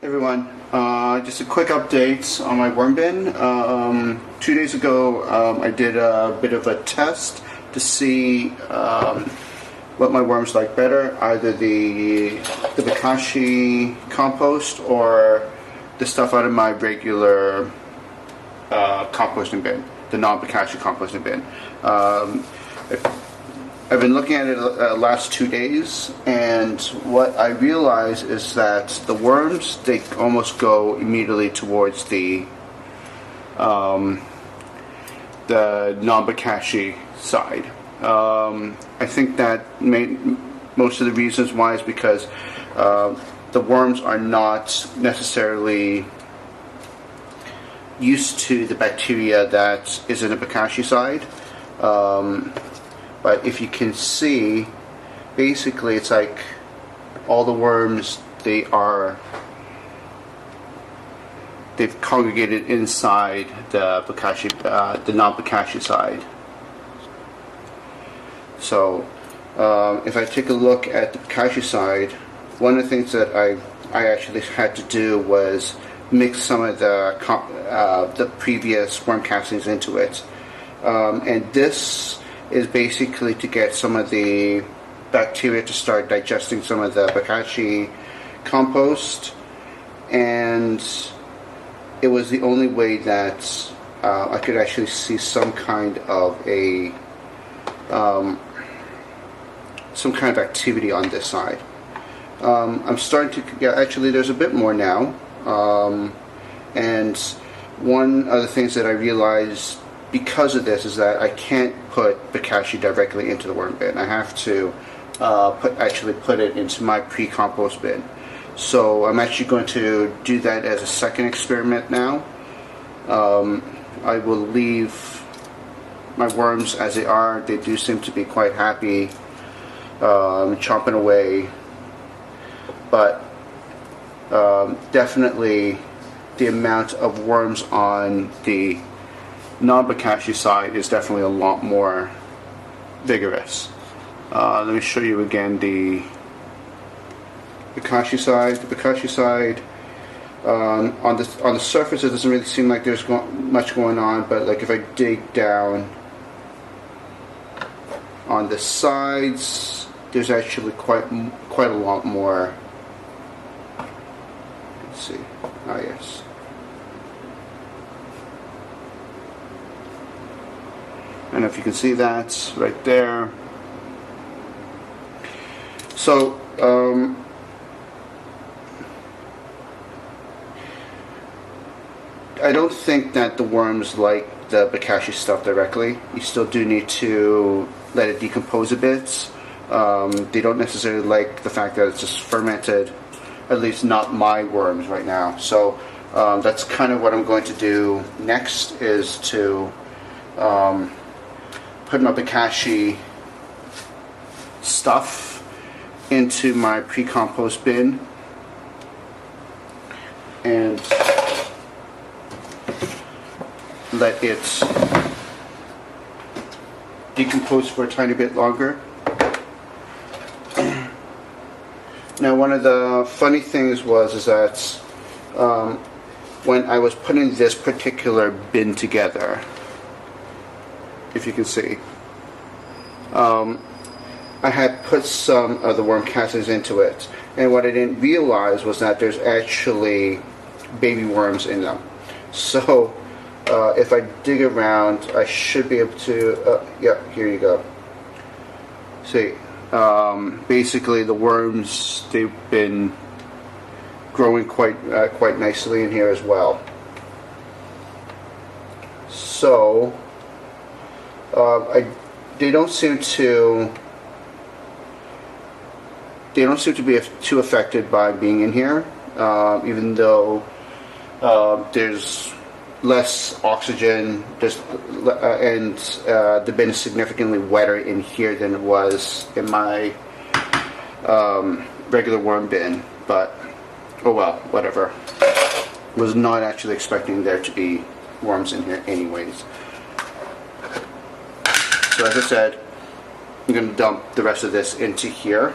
Everyone, just a quick update on my worm bin. 2 days ago, I did a bit of a test to see what my worms like better, either the Bokashi compost or the stuff out of my regular composting bin, the non-Bokashi composting bin. I've been looking at it the last 2 days, and what I realize is that the worms, they almost go immediately towards the non-Bokashi side. I think that most of the reasons why is because the worms are not necessarily used to the bacteria that is in the Bokashi side. But if you can see, basically it's like all the worms, they've congregated inside the Bokashi, the non-Bokashi side. So if I take a look at the Bokashi side, one of the things that I actually had to do was mix some of the previous worm castings into it, and this is basically to get some of the bacteria to start digesting some of the Bokashi compost, and it was the only way that I could actually see some kind of activity on this side. I'm starting to actually there's a bit more now, and one of the things that I realized because of this is that I can't put Bokashi directly into the worm bin. I have to put it into my pre-compost bin. So I'm actually going to do that as a second experiment now. I will leave my worms as they are. They do seem to be quite happy chomping away, but definitely the amount of worms on the non-Bokashi side is definitely a lot more vigorous. Let me show you again the Bokashi side. The Bokashi side, on the surface, it doesn't really seem like there's much going on, but like if I dig down on the sides, there's actually quite a lot more. Let's see. Ah, yes. I don't know if you can see that right there. So I don't think that the worms like the Bokashi stuff directly. You still do need to let it decompose a bit. They don't necessarily like the fact that it's just fermented, at least not my worms right now. So that's kind of what I'm going to do next, is to put my Bokashi stuff into my pre-compost bin and let it decompose for a tiny bit longer. Now, one of the funny things is that when I was putting this particular bin together, if you can see, I had put some of the worm castings into it, and what I didn't realize was that there's actually baby worms in them. So if I dig around, I should be able to, yeah, here you go. See, basically the worms, they've been growing quite nicely in here as well. So they don't seem to be too affected by being in here, even though there's less oxygen, and the bin is significantly wetter in here than it was in my regular worm bin. But oh well, whatever. Was not actually expecting there to be worms in here anyways. So as I said, I'm going to dump the rest of this into here.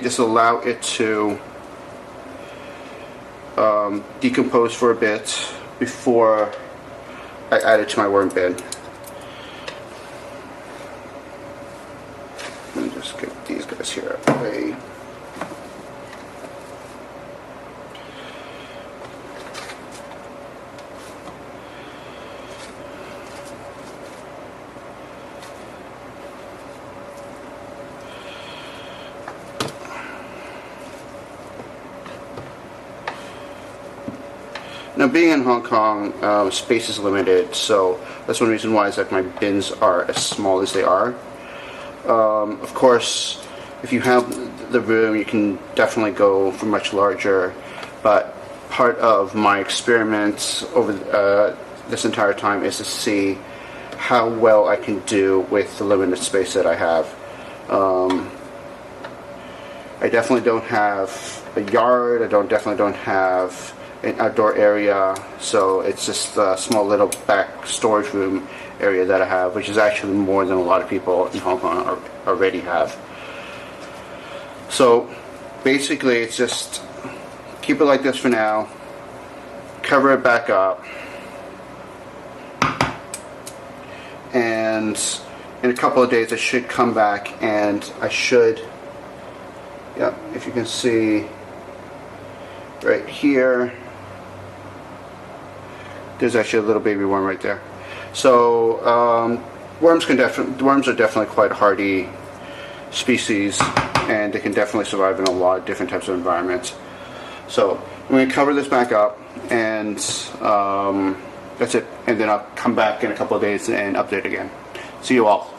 just allow it to decompose for a bit before I add it to my worm bin. Let me just get these guys here out of the way. Now, being in Hong Kong, space is limited, so that's one reason why is that my bins are as small as they are. Of course, if you have the room, you can definitely go for much larger, but part of my experiment over this entire time is to see how well I can do with the limited space that I have. I definitely don't have a yard, definitely don't have an outdoor area, so it's just a small little back storage room area that I have, which is actually more than a lot of people in Hong Kong already have. So basically it's just keep it like this for now, cover it back up, and in a couple of days I should come back and I should, yeah, if you can see right here, there's actually a little baby worm right there. So worms are definitely quite a hardy species, and they can definitely survive in a lot of different types of environments. So I'm going to cover this back up, and that's it. And then I'll come back in a couple of days and update again. See you all.